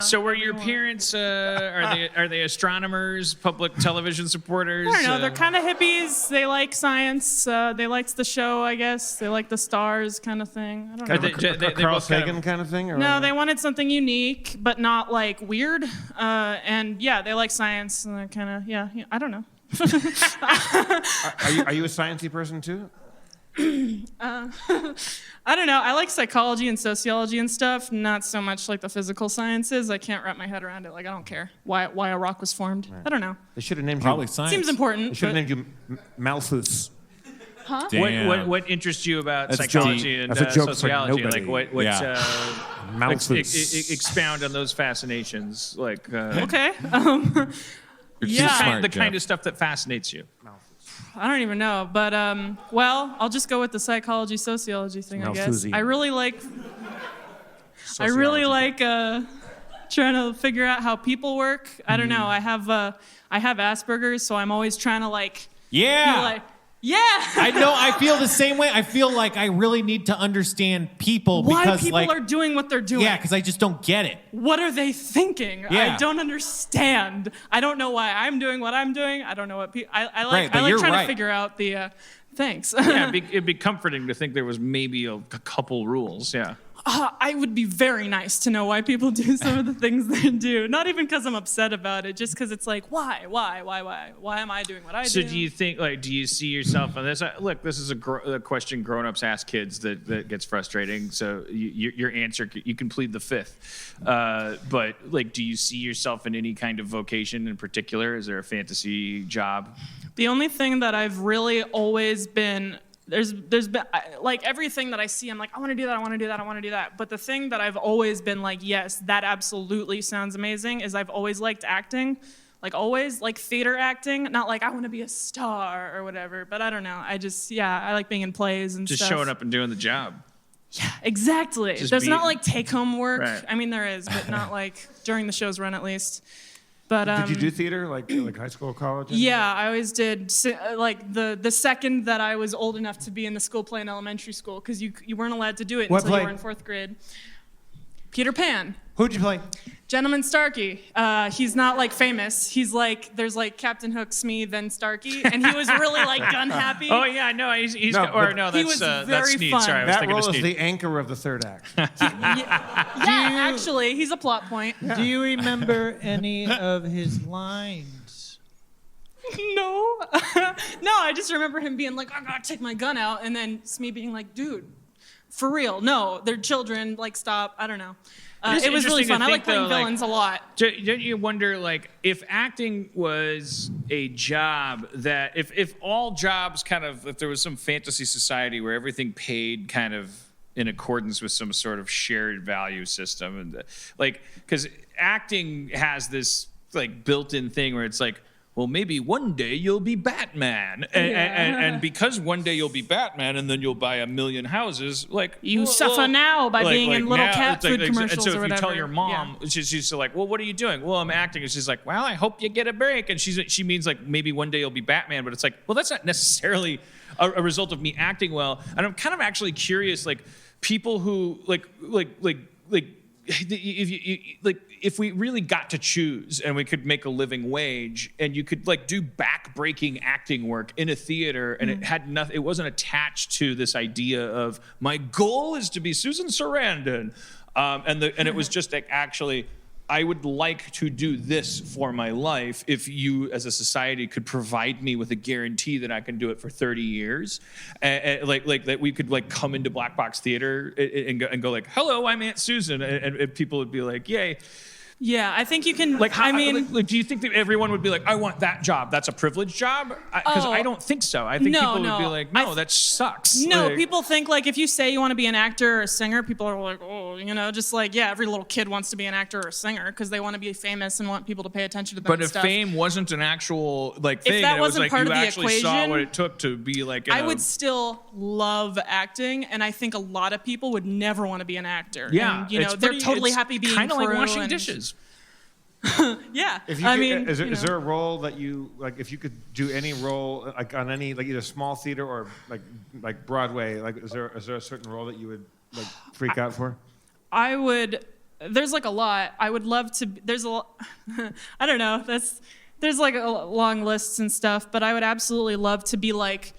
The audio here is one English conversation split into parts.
So were your parents, are they astronomers, public television supporters? I don't know. They're kind of hippies. They like science. They liked the show, I guess. They like the stars kind of thing. I don't know. A Carl Sagan kind of thing? Or no, they wanted something unique, but not like weird. And yeah, they like science. And they're kind of, yeah, I don't know. Are you a sciencey person too? I don't know. I like psychology and sociology and stuff, not so much like the physical sciences. I can't wrap my head around it. Like, I don't care why a rock was formed. Right. I don't know. They should have named probably you. science. Seems important. They should have named you Malthus. Huh? What interests you about That's psychology and sociology? Like what Malthus. Expound on those fascinations. Like Okay. the kind of stuff that fascinates you. I don't even know, but well, I'll just go with the psychology sociology thing, I guess. I really like trying to figure out how people work. I don't know. I have Asperger's, so I'm always trying to I know. I feel the same way. I feel like I really need to understand people because people are doing what they're doing. Yeah, because I just don't get it. What are they thinking? Yeah. I don't understand. I don't know why I'm doing what I'm doing. I don't know what people. I like you're trying right. to figure out the. Thanks. Yeah, it'd be comforting to think there was maybe a couple rules. Yeah. I would be very nice to know why people do some of the things they do. Not even because I'm upset about it, just because it's like, why? Why am I doing what I do? So do you think, do you see yourself on this? Look, this is a question grown-ups ask kids that gets frustrating. So your answer, you can plead the fifth. But do you see yourself in any kind of vocation in particular? Is there a fantasy job? The only thing that I've really always been there's been like everything that I see, I'm like, I want to do that, I want to do that, I want to do that. But the thing that I've always been like, yes, that absolutely sounds amazing, is I've always liked acting. Like always, like theater acting, not like I want to be a star or whatever. But I don't know. I like being in plays and just stuff. Showing up and doing the job. Yeah, exactly. There's not like take-home work. Right. I mean, there is, but not like during the show's run at least. But did you do theater like high school, college? Yeah, I always did. Like the second that I was old enough to be in the school play in elementary school, because you weren't allowed to do it until you were in 4th grade. Peter Pan. Who'd you play? Gentleman Starkey. He's not like famous. He's like, there's like Captain Hook, Smee, then Starkey, and he was really like gun happy. Oh yeah, no, that's he was that's very Sneed. fun. Sorry, I was That thinking role of is Sneed. the anchor of the third act. Actually, he's a plot point. Do you remember any of his lines? No. No, I just remember him being like, I gotta take my gun out, and then Smee being like, dude, for real, no, they're children, like stop, I don't know. It was really fun. I like playing villains a lot. Don't you wonder, like, if acting was a job that, if all jobs kind of, if there was some fantasy society where everything paid kind of in accordance with some sort of shared value system, and like, because acting has this like built-in thing where it's like, well, maybe one day you'll be Batman. And because one day you'll be Batman and then you'll buy 1 million houses, like... You suffer now by being in little cat food commercials or whatever. And so if you tell your mom, she's used to like, well, what are you doing? Well, I'm acting. And she's like, well, I hope you get a break. And she means like, maybe one day you'll be Batman. But it's like, well, that's not necessarily a result of me acting well. And I'm kind of actually curious, like, people who, if we really got to choose and we could make a living wage and you could like do back-breaking acting work in a theater and it had nothing, it wasn't attached to this idea of my goal is to be Susan Sarandon, and it was just like, actually, I would like to do this for my life if you as a society could provide me with a guarantee that I can do it for 30 years. Like that we could like come into Black Box Theater and go like, hello, I'm Aunt Susan. And people would be like, yay. Yeah, I think you can. Like, do you think that everyone would be like, I want that job? That's a privileged job? Because I don't think so. I think people would be like, no, that sucks. No, people think like if you say you want to be an actor or a singer, people are like, oh, just like, yeah, every little kid wants to be an actor or a singer because they want to be famous and want people to pay attention to them. But if fame wasn't an actual like thing, if that and it was wasn't like part you of the actually equation, saw what it took to be like. I would still love acting, and I think a lot of people would never want to be an actor. Yeah, and, they're totally happy being kind of like crew washing dishes. Yeah, is there a role that you like? If you could do any role, like on any, like either small theater or like Broadway, like is there a certain role that you would like freak out for? I would there's like a lot. I would love to. There's a lot. I don't know. There's like a long lists and stuff, but I would absolutely love to be like,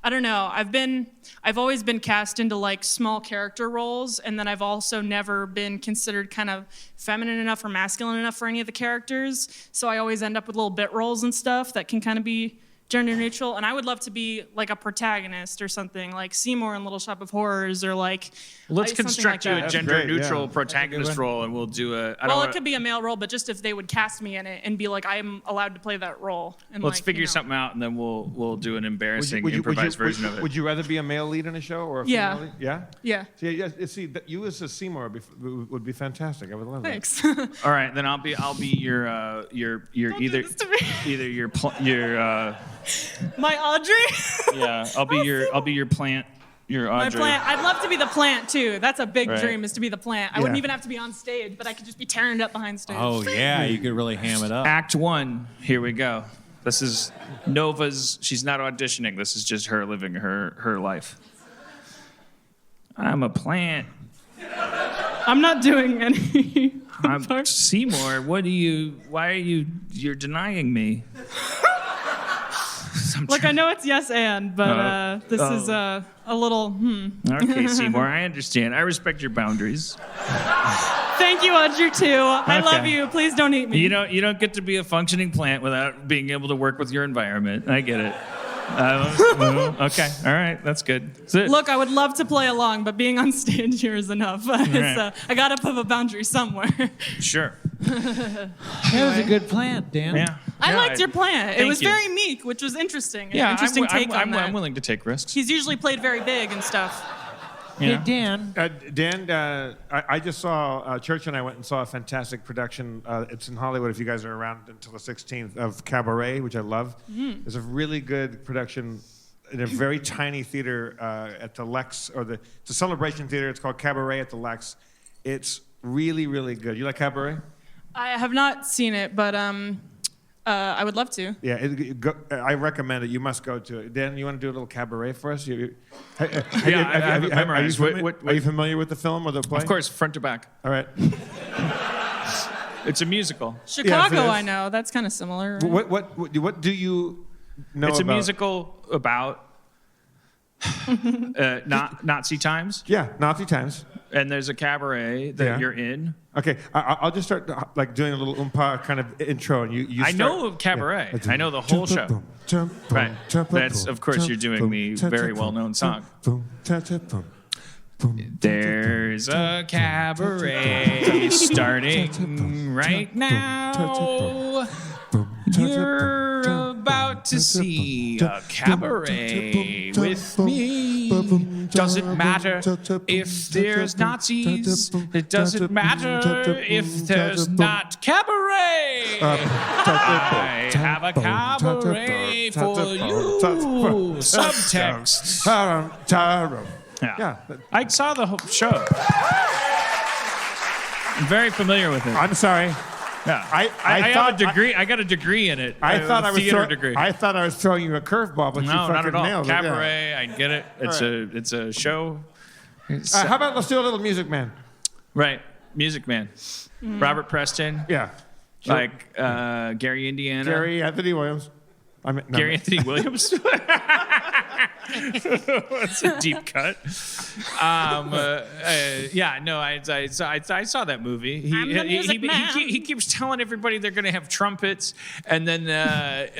I don't know. I've always been cast into like small character roles, and then I've also never been considered kind of feminine enough or masculine enough for any of the characters. So I always end up with little bit roles and stuff that can kind of be gender neutral. And I would love to be like a protagonist or something, like Seymour in Little Shop of Horrors, or like Let's something construct like you that. a gender neutral yeah. protagonist role, and we'll do a. Well, it could be a male role, but just if they would cast me in it and be like, I am allowed to play that role. And Let's like, figure you know. something out, and then we'll do an embarrassing improvised version of it. Would you rather be a male lead in a show or a Yeah. female lead? Yeah. Yeah. See, you as a Seymour would be fantastic. I would love that. Thanks. All right, then I'll be your Don't either do this to me. either your My Audrey. yeah, I'll be your plant, your My Audrey. plant. I'd love to be the plant too. That's a big Right. dream, is to be the plant. I wouldn't Yeah. even have to be on stage, but I could just be tearing it up behind stage. Oh yeah, you could really ham it up. Act 1. Here we go. This is Nova's. She's not auditioning. This is just her living her life. I'm a plant. I'm not doing any. I'm Seymour. Why are you're denying me? Look, I know it's yes and, but this is a little. Okay, Seymour, I understand. I respect your boundaries. Thank you, Audrey, too. I Okay. love you. Please don't eat me. You don't get to be a functioning plant without being able to work with your environment. I get it. Okay, all right, that's good. That's it. Look, I would love to play along, but being on stage here is enough. Right. I gotta put a boundary somewhere. Sure. That was a good plan, Dan. Yeah. I Yeah, liked your plan. It thank was you. very meek, which was interesting. An Yeah, interesting take on that. I'm willing to take risks. He's usually played very big and stuff. Hey, Dan. Dan, I just saw Church and I went and saw a fantastic production. It's in Hollywood. If you guys are around until the 16th, of Cabaret, which I love. It's a really good production in a very tiny theater at the Lex, it's a Celebration Theater. It's called Cabaret at the Lex. It's really, really good. You like Cabaret? I have not seen it, but I would love to. Yeah, I recommend it. You must go to it. Dan, you want to do a little Cabaret for us? Yeah, I have it memorized. Are you familiar with the film or the play? Of course, front to back. All right. It's a musical. Chicago, is. I know. That's kind of similar. Right? What do you know It's a about? musical about Nazi times, Yeah, Nazi times. and there's a cabaret that Yeah. you're in. Okay, I'll just start like doing a little oompa kind of intro, and you. I start, know of Cabaret. Yeah. I know the whole show. Right. That's, of course, you're doing the very well-known song. There's a cabaret starting right now. You're about to see a cabaret with me. Doesn't matter if there's Nazis. It doesn't matter if there's not cabaret. I have a cabaret for you. Subtext. Yeah. I saw the whole show. I'm very familiar with it. I'm sorry. Yeah. I I thought have a degree. I got a degree in it. I thought I was theater degree. I thought I was throwing you a curveball, but you No, fucking not at all. nailed it. Yeah. Cabaret. I get it. It's a show. How about let's do a little Music Man? Right. Music Man. Robert Preston. Yeah. Like Gary Indiana. Gary Anthony Williams. Gary Anthony Williams. That's a deep cut. Yeah, no, I saw that movie. I'm the music man. He keeps telling everybody they're going to have trumpets, and then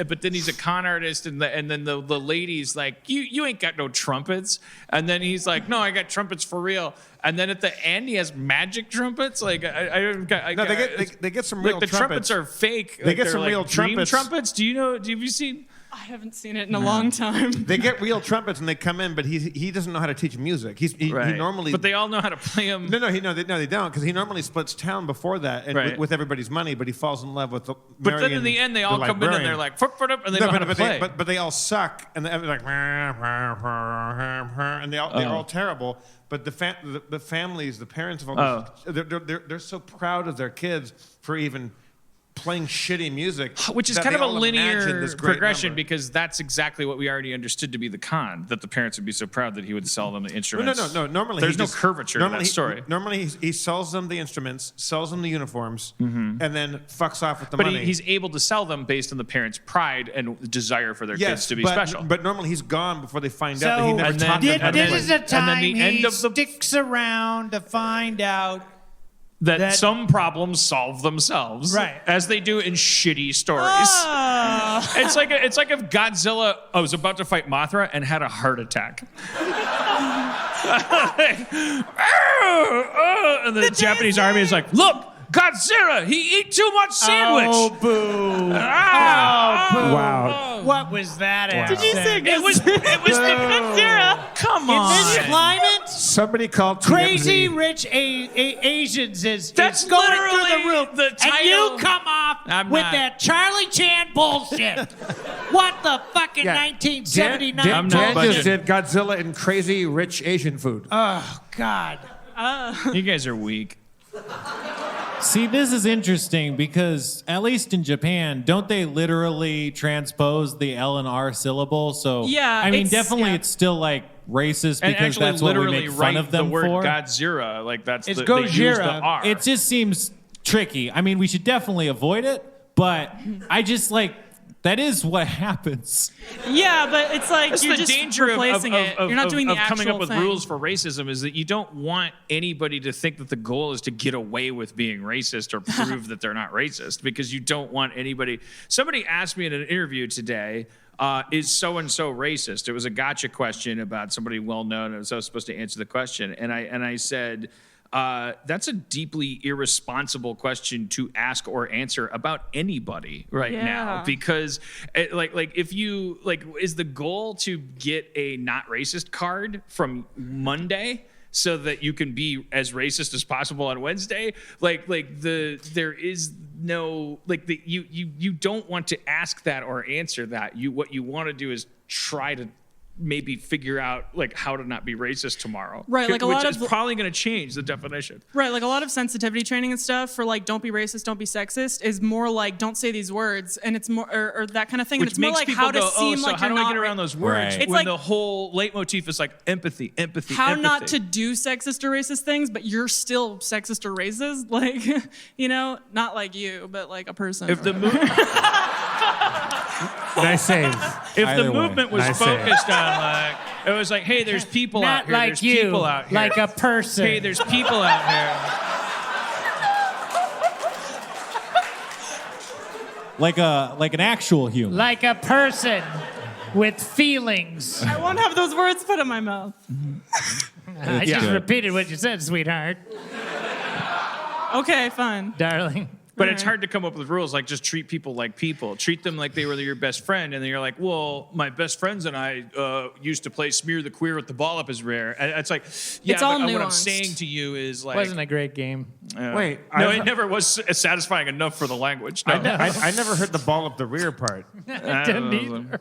but then he's a con artist, and then the lady's like, you ain't got no trumpets, and then he's like, no, I got trumpets for real. And then at the end, he has magic trumpets. Like No, they get some real like the trumpets are fake. They get they're some like real dream trumpets. trumpets. Do you know? Have you seen? I haven't seen it in a long time. They get real trumpets and they come in, but he doesn't know how to teach music. He normally. But they all know how to play them. No, they don't, because he normally splits town before that and Right. with everybody's money, but he falls in love with the. But then in the end, they all come in and they're like, "Fuck, fuck, fuck," and they know how to play. But they all suck, and they're like, and they're all terrible. But the families, the parents of all, they're so proud of their kids for even playing shitty music, which is that kind they of a all imagine linear this great progression number. because that's exactly what we already understood to be the con, that the parents would be so proud that he would sell them the instruments. No. Normally, there's he no just- curvature normally to that story. Normally, he sells them the instruments, sells them the uniforms, and then fucks off with the But money. he's able to sell them based on the parents' pride and desire for their kids to be special. But normally he's gone before they find out that he So never And taught then- them how to this play. is the and then time the he end of the- sticks around to find out. that some problems solve themselves, Right. as they do in shitty stories. It's like if Godzilla was about to fight Mothra and had a heart attack. And the Japanese army is like, look, Godzilla, he eat too much sandwich. Oh, boo. Wow. What was that accent? Did you say It was the Godzilla. Come on. In this climate, Somebody called crazy TMZ. rich Asians is That's going through literally the roof. the And title. you come off I'm with not- that Charlie Chan bullshit. What the fucking 1979 I'm not Dan budging. just did Godzilla and crazy rich Asian food. Oh, God. You guys are weak. See, this is interesting because at least in Japan, don't they literally transpose the L and R syllable? So Yeah, I mean, it's- definitely yeah. it's still like racist And because actually that's what we literally make fun write of them the word for. Godzilla. Like that's It's they use the Gojira. R. It just seems tricky. I mean, we should definitely avoid it, but I just like that is what happens. Yeah, but it's like That's you're the just danger replacing it. You're not doing the actual coming up with thing. rules for racism is that you don't want anybody to think that the goal is to get away with being racist or prove that they're not racist because you don't want anybody. Somebody asked me in an interview today, is so-and-so racist? It was a gotcha question about somebody well-known, and so I was supposed to answer the question. And I said, that's a deeply irresponsible question to ask or answer about anybody right now, Yeah. because like if you is the goal to get a not racist card from Monday so that you can be as racist as possible on Wednesday? There is no you don't want to ask that or answer that. What you want to do is try to maybe figure out how to not be racist tomorrow. Right, like a which lot is of- probably going to change the definition. Right, like a lot of sensitivity training and stuff for don't be racist, don't be sexist is more like don't say these words, and it's more or that kind of thing. Which and it's more makes like people how to go, seem so like how you're do I not get around those words Right. It's when like- the whole leitmotif is empathy, empathy, how empathy. not to do sexist or racist things, but you're still sexist or racist, not like you, but like a person. If the Nice save. if Either the way. movement was Nice save. focused on it was like, hey, there's people Not out here. like There's you, people out here. like a person. Hey, there's people out here. Like an actual human. Like a person with feelings. I won't have those words put in my mouth. I just good. repeated what you said, sweetheart, Okay, fine. darling. But it's hard to come up with rules like just treat people like people. Treat them like they were your best friend. And then you're like, well, my best friends and I used to play smear the queer with the ball up is rare. And it's like, yeah, It's all but what I'm nuanced. saying to you is like, Wasn't a great game. Wait, no, I- it never was satisfying enough for the language. No. I never heard the ball up the rear part. Didn't either.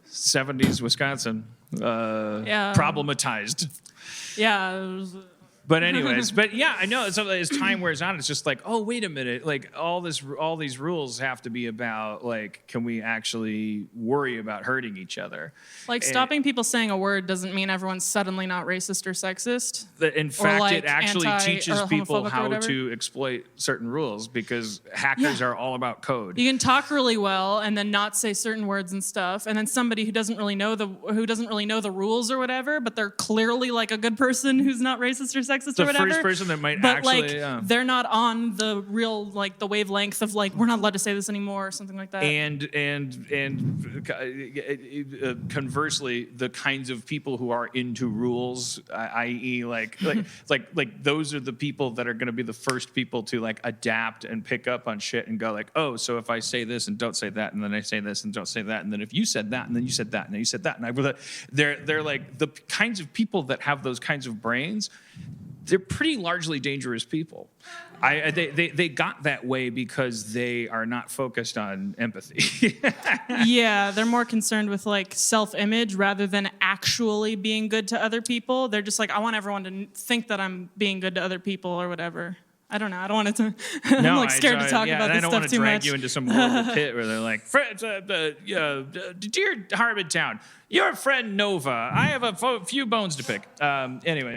70s Wisconsin. Yeah. Problematized. Yeah. it was- But anyways, but yeah, I know. So as time wears on, it's just like, oh, wait a minute. All these rules have to be about can we actually worry about hurting each other? stopping people saying a word doesn't mean everyone's suddenly not racist or sexist. In fact, it like actually anti- teaches or people homophobic or how whatever. to exploit certain rules because hackers are all about code. You can talk really well and then not say certain words and stuff, and then somebody who doesn't really know the rules or whatever, but they're clearly like a good person who's not racist or sexist The or whatever. first person that might but actually, they're not on the real the wavelength of we're not allowed to say this anymore or something like that. and conversely, the kinds of people who are into rules, i.e., like those are the people that are going to be the first people to adapt and pick up on shit and go oh, so if I say this and don't say that, and then I say this and don't say that, and then if you said that, and then you said that, and then you said that, and they're like the kinds of people that have those kinds of brains. They're pretty largely dangerous people. They got that way because they are not focused on empathy. Yeah, they're more concerned with self-image rather than actually being good to other people. They're just I want everyone to think that I'm being good to other people or whatever. I don't know. I don't want it to. I'm like scared to talk about I this don't stuff want to too drag much. you into some horrible pit where they're like, dear Harmontown, your friend Nova, I have a few bones to pick. Anyway.